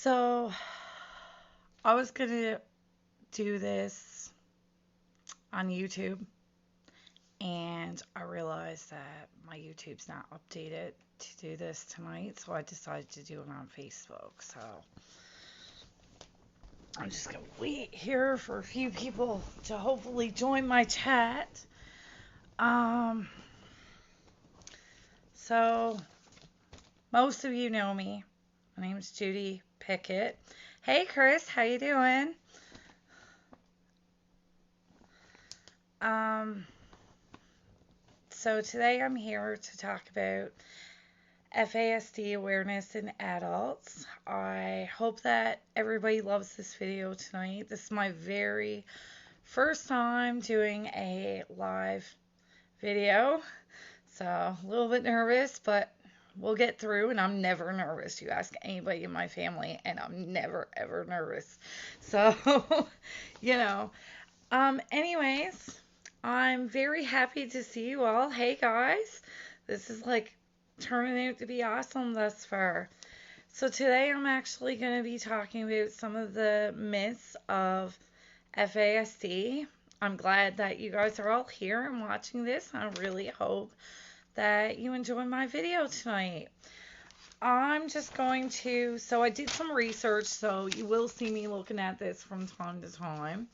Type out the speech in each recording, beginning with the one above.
So, I was gonna do this on YouTube, and I realized that my YouTube's not updated to do this tonight, so I decided to do it on Facebook. So, I'm just gonna wait here for a few people to hopefully join my chat. Um, so most of you know me. My name's Judy Pickett. Hey, Chris, how you doing? Um, so today I'm here to talk about FASD awareness in adults. I hope that everybody loves this video tonight. This is my very first time doing a live video, so a little bit nervous, but we'll get through, and I'm never nervous. You ask anybody in my family, and I'm never ever nervous. So, you know, anyways, I'm very happy to see you all. Hey guys, this is like turning out to be awesome thus far. So today I'm actually going to be talking about some of the myths of FASD. I'm glad that you guys are all here and watching this. I really hope that you enjoy my video tonight. I'm just going to, so I did some research, so you will see me looking at this from time to time,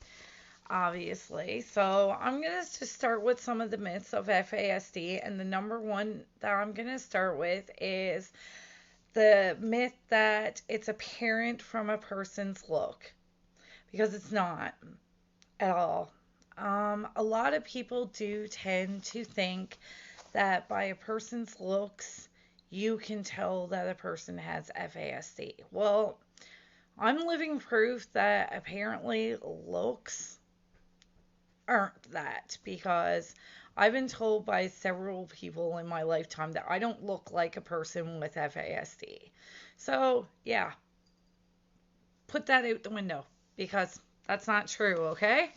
obviously. So I'm going to just start with some of the myths of FASD, and the number one that I'm going to start with is the myth that it's apparent from a person's look, because it's not at all. A lot of people do tend to think that by a person's looks, you can tell that a person has FASD. Well, I'm living proof that apparently looks aren't that, because I've been told by several people in my lifetime that I don't look like a person with FASD. So, yeah, put that out the window, because that's not true, okay?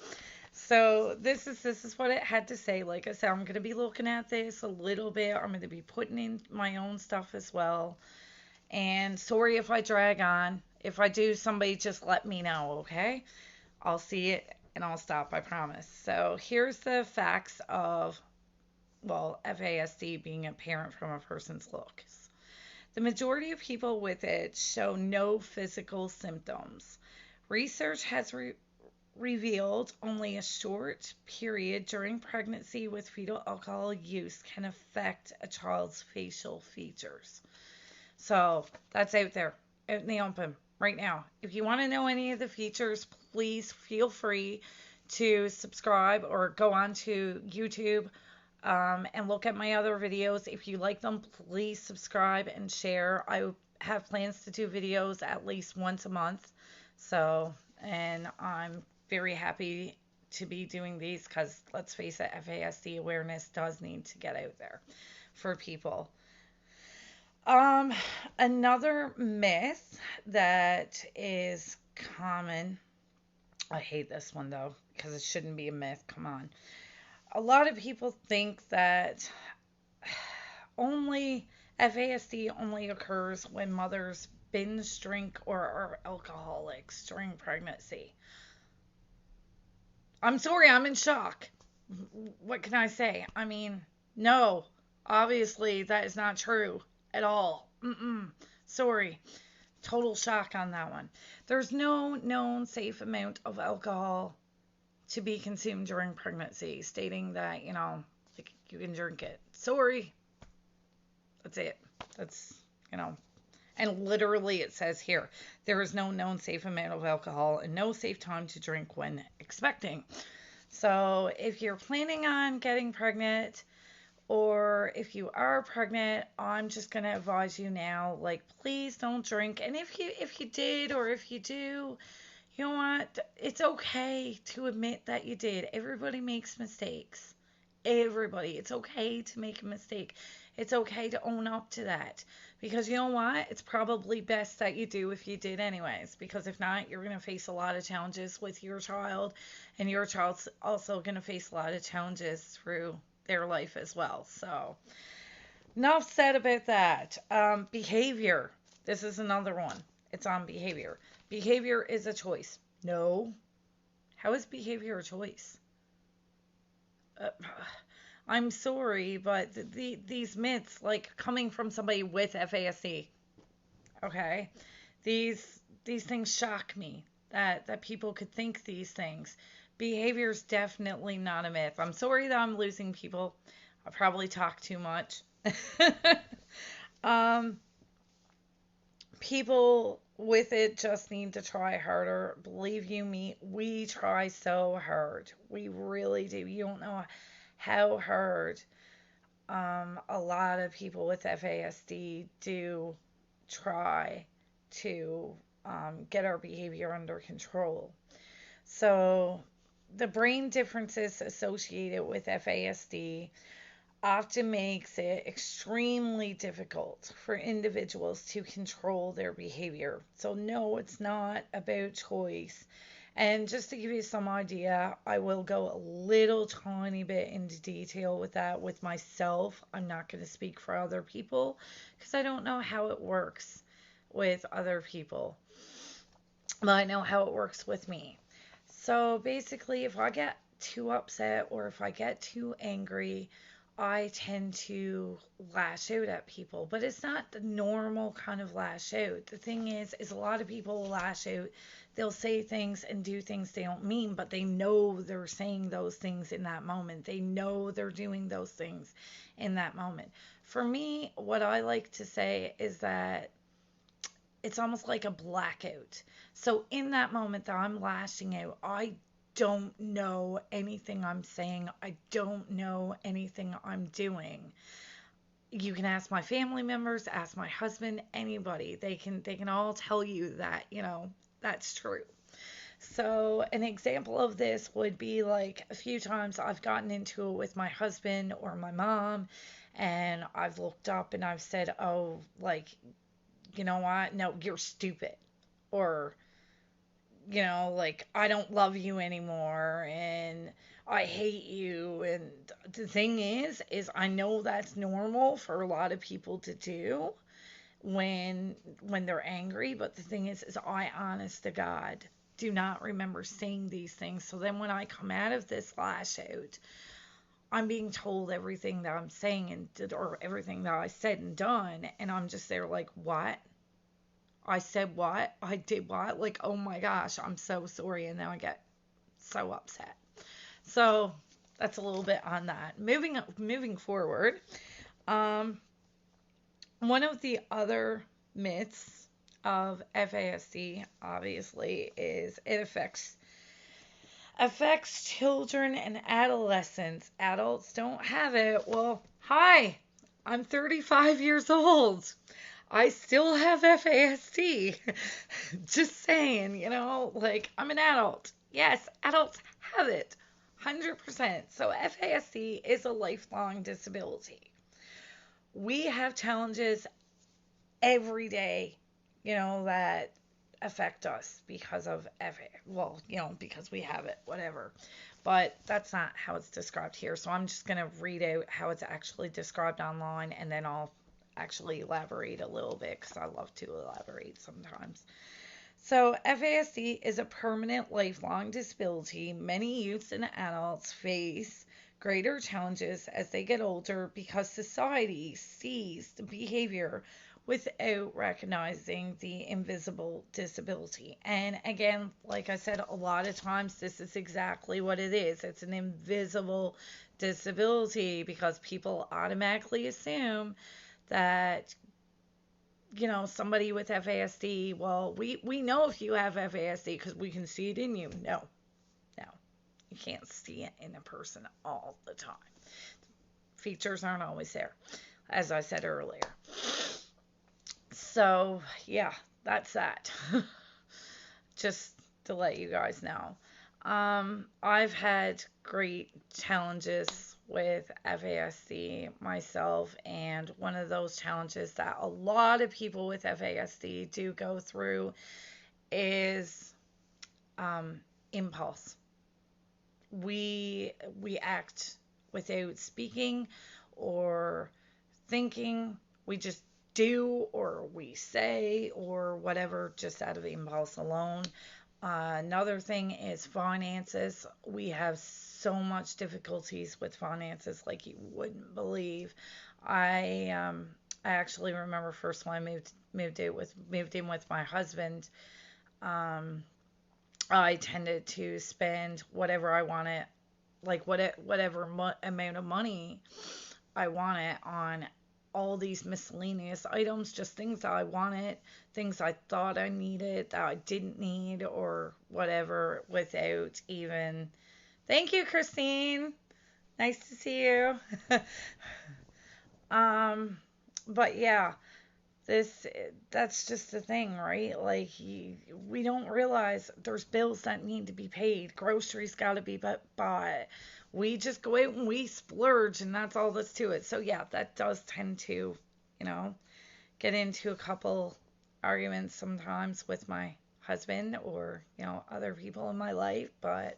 So this is what it had to say. Like I said, I'm going to be looking at this a little bit. I'm going to be putting in my own stuff as well. And sorry if I drag on. If I do, somebody just let me know, okay? I'll see it and I'll stop, I promise. So here's the facts of, well, FASD being apparent from a person's looks. The majority of people with it show no physical symptoms. Research has revealed only a short period during pregnancy with fetal alcohol use can affect a child's facial features. So that's out there, out in the open right now. If you want to know any of the features, please feel free to subscribe or go on to YouTube and look at my other videos. If you like them, please subscribe and share. I have plans to do videos at least once a month. So, and I'm very happy to be doing these because, let's face it, FASD awareness does need to get out there for people. Another myth that is common, I hate this one though, because it shouldn't be a myth, come on. A lot of people think that only FASD only occurs when mothers binge drink or are alcoholics during pregnancy. I'm sorry, I'm in shock. What can I say? I mean, no, obviously that is not true at all. Sorry. Total shock on that one. There's no known safe amount of alcohol to be consumed during pregnancy, stating that, like you can drink it. Sorry. That's it. That's, and literally it says here, there is no known safe amount of alcohol and no safe time to drink when expecting. So if you're planning on getting pregnant, or if you are pregnant, I'm just going to advise you now, like, please don't drink. And if you did, or if you do, you know what? It's okay to admit that you did. Everybody makes mistakes. Everybody. It's okay to make a mistake. It's okay to own up to that. Because you know what? It's probably best that you do if you did anyways. Because if not, you're going to face a lot of challenges with your child. And your child's also going to face a lot of challenges through their life as well. So, enough said about that. Behavior. This is another one. It's on behavior. Behavior is a choice. No. How is behavior a choice? Uh, I'm sorry, but these myths, like coming from somebody with FASD, okay, these things shock me that people could think these things. Behavior is definitely not a myth. I'm sorry that I'm losing people. I probably talk too much. um, People with it just need to try harder. Believe you me, we try so hard. We really do. You don't know how hard a lot of people with FASD do try to get our behavior under control. So, the brain differences associated with FASD often makes it extremely difficult for individuals to control their behavior. So, no, it's not about choice. And just to give you some idea, I will go a little tiny bit into detail with that with myself. I'm not going to speak for other people because I don't know how it works with other people, but I know how it works with me. So basically, if I get too upset or if I get too angry, I tend to lash out at people, but it's not the normal kind of lash out. The thing is a lot of people lash out. They'll say things and do things they don't mean, but they know they're saying those things in that moment. They know they're doing those things in that moment. For me, what I like to say is that it's almost like a blackout. So in that moment that I'm lashing out, I don't know anything I'm saying. I don't know anything I'm doing. You can ask my family members, ask my husband, anybody. They can all tell you that, that's true. So an example of this would be like a few times I've gotten into it with my husband or my mom and I've looked up and I've said, "Oh, like, you know what? No, you're stupid." Or, like, "I don't love you anymore and I hate you." And the thing is I know that's normal for a lot of people to do when they're angry, but the thing is I honest to God do not remember saying these things. So then when I come out of this lash out, I'm being told everything that I'm saying and did, or everything that I said and done, and I'm just there like, "What? I said what? I did what?" Like, "Oh my gosh, I'm so sorry." And now I get so upset. So that's a little bit on that. Moving forward, um, one of the other myths of FASD obviously is it affects children and adolescents. Adults don't have it. Well, hi, I'm 35 years old. I still have FASD. Just saying, like, I'm an adult. Yes, adults have it. 100%. So FASD is a lifelong disability. We have challenges every day, that affect us because of well, because we have it, whatever. But that's not how it's described here. So I'm just going to read out how it's actually described online and then I'll actually elaborate a little bit because I love to elaborate sometimes. So, FASD is a permanent lifelong disability. Many youths and adults face greater challenges as they get older because society sees the behavior without recognizing the invisible disability. And again, like I said, a lot of times this is exactly what it is. It's an invisible disability because people automatically assume that somebody with FASD, well, we know if you have FASD because we can see it in you. No, no, you can't see it in a person all the time. Features aren't always there, as I said earlier. So, yeah, that's that. Just to let you guys know. I've had great challenges with FASD myself, and one of those challenges that a lot of people with FASD do go through is impulse. We act without speaking or thinking. We just do or we say or whatever just out of impulse alone. Another thing is finances. We have so much difficulties with finances like you wouldn't believe. I actually remember first when I moved in with my husband. Um, I tended to spend whatever I wanted, like whatever amount of money I wanted on all these miscellaneous items, just things that I wanted, things I thought I needed that I didn't need, or whatever, without even. Thank you, Christine. Nice to see you. um, but yeah, this that's just the thing, right? Like we don't realize there's bills that need to be paid, groceries got to be bought. We just go out and we splurge, and that's all that's to it. So yeah, that does tend to, you know, get into a couple arguments sometimes with my husband or, other people in my life, but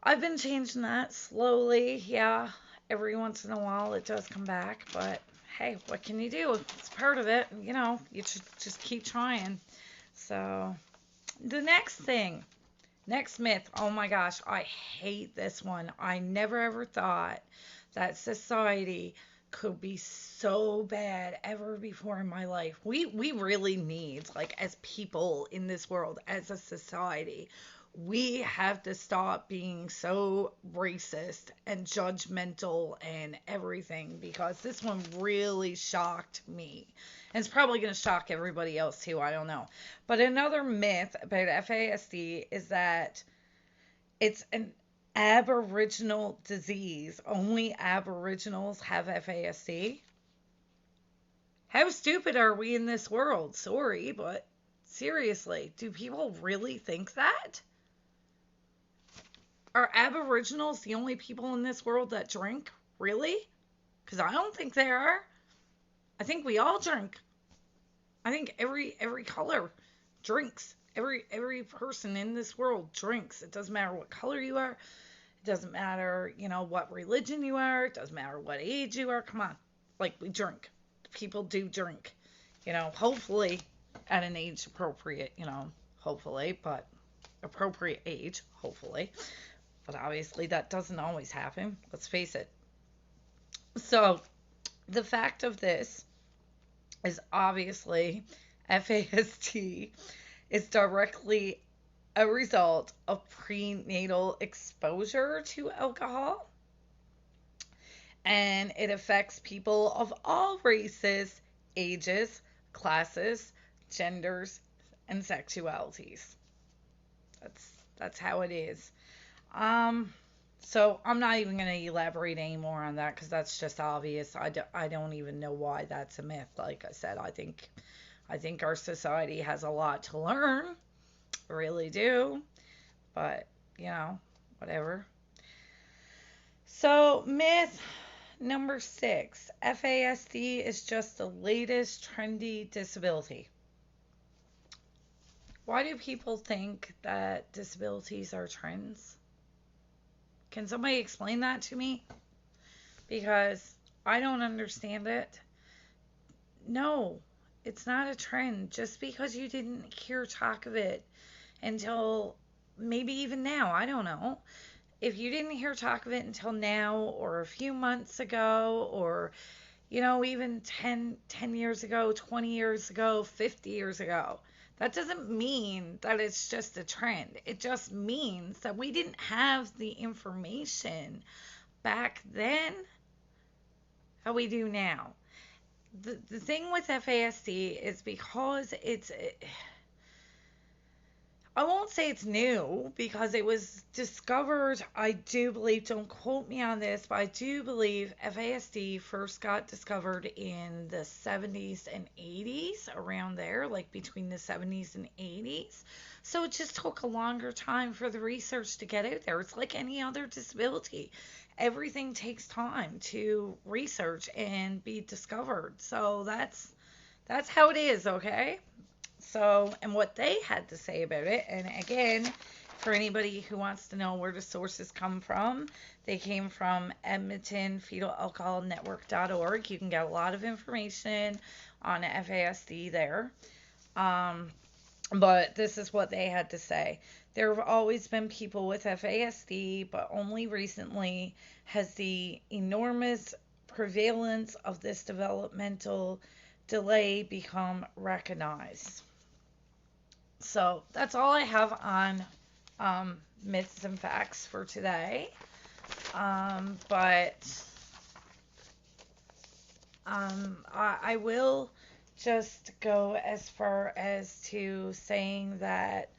I've been changing that slowly. Yeah, every once in a while it does come back, but hey, what can you do? It's part of it. You should just keep trying. So, the next myth. Oh my gosh, I hate this one. I never ever thought that society could be so bad ever before in my life. We really need, like, as people in this world, as a society, we have to stop being so racist and judgmental and everything, because this one really shocked me. And it's probably going to shock everybody else too. I don't know. But another myth about FASD is that it's an Aboriginal disease. Only Aboriginals have FASD. How stupid are we in this world? Sorry, but seriously, do people really think that? Are Aboriginals the only people in this world that drink? Really? Because I don't think they are. I think we all drink. I think every color drinks. Every person in this world drinks. It doesn't matter what color you are. It doesn't matter, what religion you are. It doesn't matter what age you are. Come on. Like, we drink. People do drink. Hopefully at an age appropriate, hopefully, but appropriate age, hopefully. But obviously that doesn't always happen. Let's face it. So the fact of this is obviously FASD is directly a result of prenatal exposure to alcohol. And it affects people of all races, ages, classes, genders, and sexualities. That's how it is. So I'm not even going to elaborate anymore on that because that's just obvious. I don't even know why that's a myth. Like I said, I think our society has a lot to learn. I really do. But, whatever. So, myth number 6. FASD is just the latest trendy disability. Why do people think that disabilities are trends? Can somebody explain that to me? Because I don't understand it. No, it's not a trend. Just because you didn't hear talk of it until maybe even now, I don't know. If you didn't hear talk of it until now, or a few months ago, or, even 10 years ago, 20 years ago, 50 years ago, that doesn't mean that it's just a trend. It just means that we didn't have the information back then that we do now. The thing with FASD is because I won't say it's new, because it was discovered, I do believe, don't quote me on this, but I do believe FASD first got discovered in the 70s and 80s, around there, like between the 70s and 80s. So it just took a longer time for the research to get out there. It's like any other disability. Everything takes time to research and be discovered. So that's how it is, okay? So, and what they had to say about it, and again, For anybody who wants to know where the sources come from, they came from EdmontonFetalAlcoholNetwork.org. You can get a lot of information on FASD there. But this is what they had to say. There have always been people with FASD, but only recently has the enormous prevalence of this developmental delay become recognized. So that's all I have on myths and facts for today. But I will just go as far as to saying that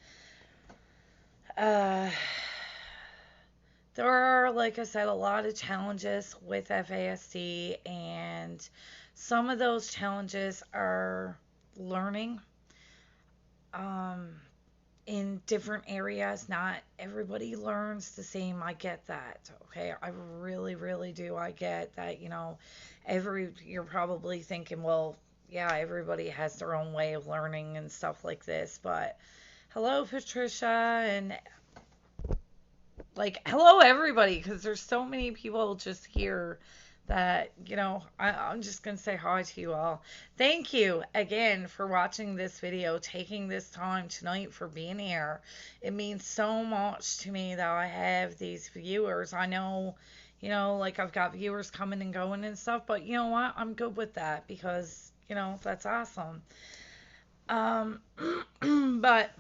there are, like I said, a lot of challenges with FASD, and some of those challenges are learning in different areas. Not everybody learns the same. I get that. Okay. I really, really do. I get that, you're probably thinking, well, yeah, everybody has their own way of learning and stuff like this. But hello, Patricia, and hello, everybody, because there's so many people just here that, I'm just going to say hi to you all. Thank you again for watching this video, taking this time tonight for being here. It means so much to me that I have these viewers. I know, I've got viewers coming and going and stuff, but you know what? I'm good with that because, that's awesome. But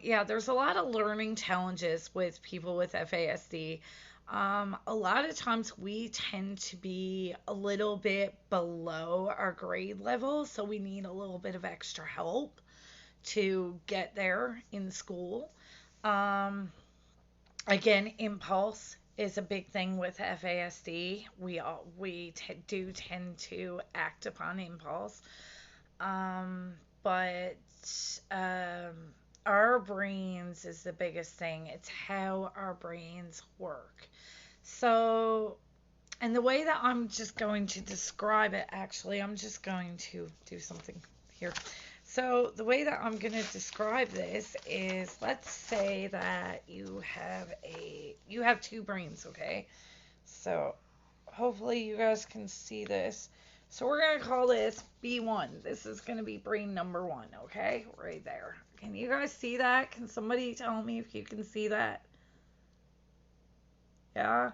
yeah, there's a lot of learning challenges with people with FASD. A lot of times we tend to be a little bit below our grade level, so we need a little bit of extra help to get there in school. Again, impulse is a big thing with FASD. We do tend to act upon impulse. But our brains is the biggest thing. It's how our brains work. So, and the way that I'm just going to describe it, actually, I'm just going to do something here. So the way that I'm going to describe this is, let's say that you have two brains, okay? So hopefully you guys can see this. So we're going to call this B1. This is going to be brain number 1, okay? Right there. Can you guys see that? Can somebody tell me if you can see that? Yeah?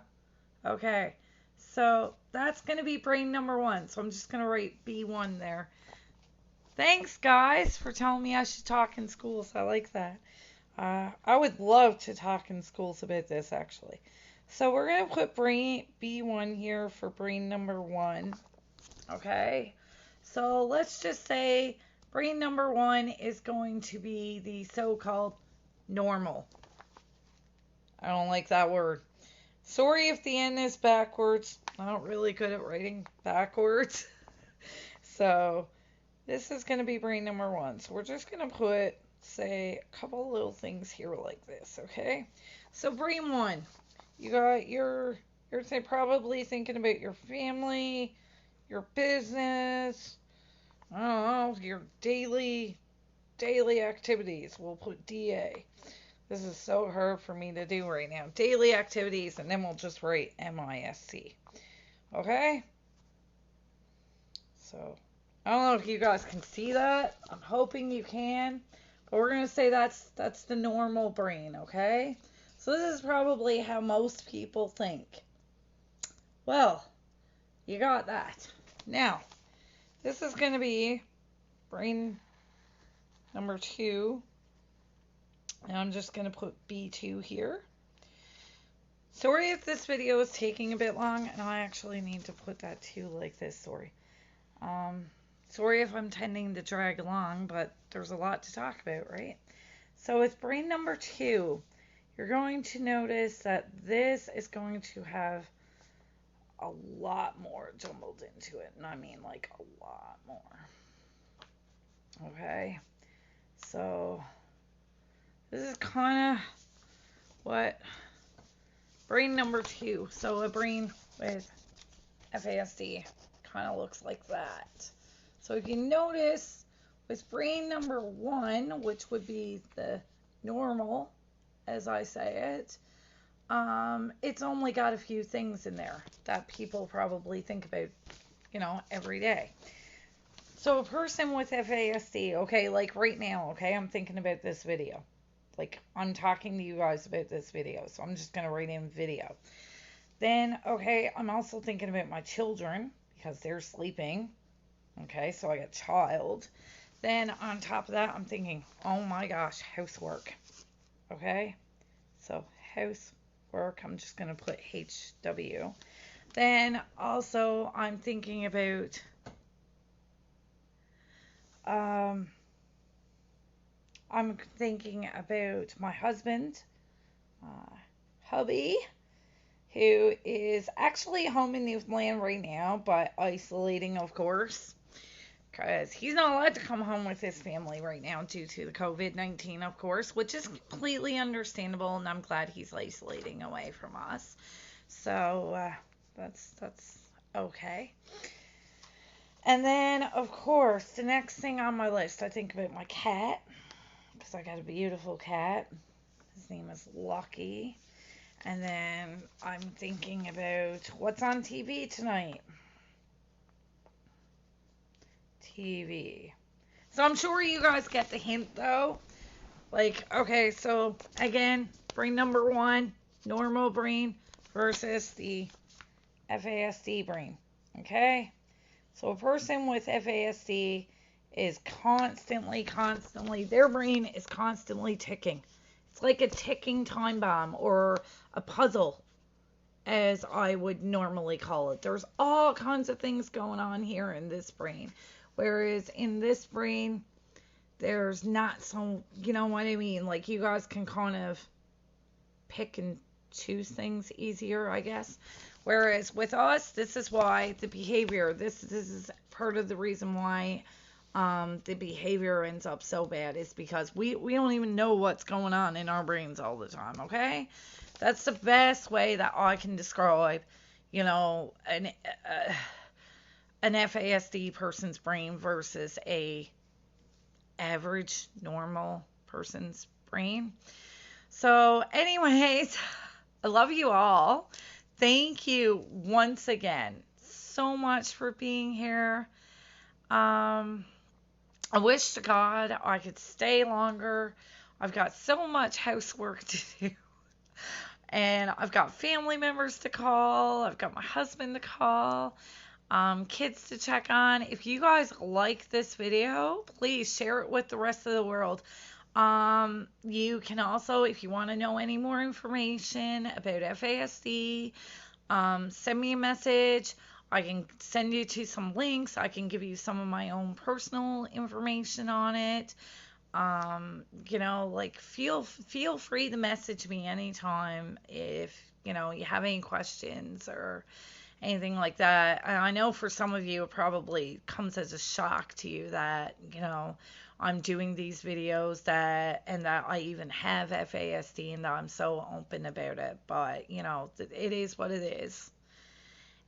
Okay. So that's going to be brain number 1. So I'm just going to write B1 there. Thanks, guys, for telling me I should talk in schools. I like that. I would love to talk in schools about this, actually. So we're going to put brain B1 here for brain number 1. Okay? So let's just say brain number 1 is going to be the so-called normal. I don't like that word. Sorry if the N is backwards. I'm not really good at writing backwards. So this is going to be brain number 1. So we're just going to put, say, a couple little things here like this, okay? So brain 1, you're probably thinking about your family, your business, I don't know, your daily activities. We'll put DA. This is so hard for me to do right now. Daily activities, and then we'll just write MISC. Okay? So I don't know if you guys can see that. I'm hoping you can. But we're going to say that's the normal brain, okay? So this is probably how most people think. Well, you got that. Now, this is going to be brain number 2. And I'm just going to put B2 here. Sorry if this video is taking a bit long, and I actually need to put that too like this, sorry. Sorry if I'm tending to drag along, but there's a lot to talk about, right? So with brain number 2, you're going to notice that this is going to have a lot more jumbled into it. And I mean like a lot more. Okay? So this is kind of what brain number 2. So a brain with FASD kind of looks like that. So if you notice with brain number 1, which would be the normal, as I say it. It's only got a few things in there that people probably think about, every day. So a person with FASD, okay, like right now, okay, I'm thinking about this video. Like I'm talking to you guys about this video, so I'm just gonna write in video. Then, okay, I'm also thinking about my children because they're sleeping. Okay, so I got child. Then on top of that, I'm thinking, oh my gosh, housework. Okay, so housework, I'm just gonna put HW. Then also I'm thinking about I'm thinking about my husband, hubby, who is actually home in Newfoundland right now, but isolating, of course, because he's not allowed to come home with his family right now due to the COVID-19, of course, which is completely understandable, and I'm glad he's isolating away from us. So that's okay. And then, of course, the next thing on my list, I think about my cat, because I got a beautiful cat. His name is Lucky. And then I'm thinking about what's on TV tonight. TV. So I'm sure you guys get the hint, though. Like, okay, so again, brain number one, normal brain versus the FASD brain. Okay? So a person with FASD is constantly, their brain is constantly ticking. It's like a ticking time bomb or a puzzle, as I would normally call it. There's all kinds of things going on here in this brain. Whereas in this brain, there's not so, you know what I mean? Like you guys can kind of pick and choose things easier, I guess. Whereas with us, this is why the behavior, this is part of the reason why the behavior ends up so bad is because we don't even know what's going on in our brains all the time, okay? That's the best way that I can describe, an FASD person's brain versus a average, normal person's brain. So anyways, I love you all. Thank you once again so much for being here. I wish to God I could stay longer. I've got so much housework to do. And I've got family members to call. I've got my husband to call. Kids to check on. If you guys like this video, please share it with the rest of the world. You can also, if you want to know any more information about FASD, send me a message. I can send you to some links. I can give you some of my own personal information on it. Feel free to message me anytime if, you have any questions or anything like that. And I know for some of you, it probably comes as a shock to you that, I'm doing these videos that I even have FASD and that I'm so open about it. But, it is what it is.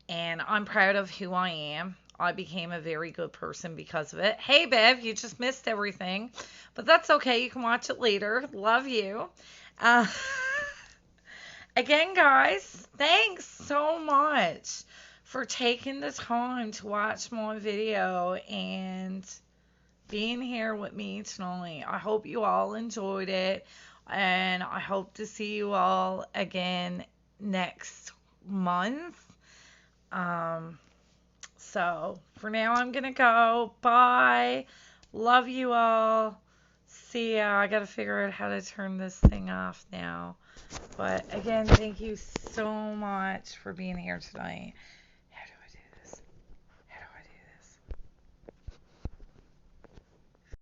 And I'm proud of who I am. I became a very good person because of it. Hey, Bev, you just missed everything. But that's okay. You can watch it later. Love you. Again, guys, thanks so much for taking the time to watch my video and being here with me tonight. I hope you all enjoyed it. And I hope to see you all again next month. So for now, I'm going to go. Bye. Love you all. See ya. I got to figure out how to turn this thing off now. But again, thank you so much for being here tonight.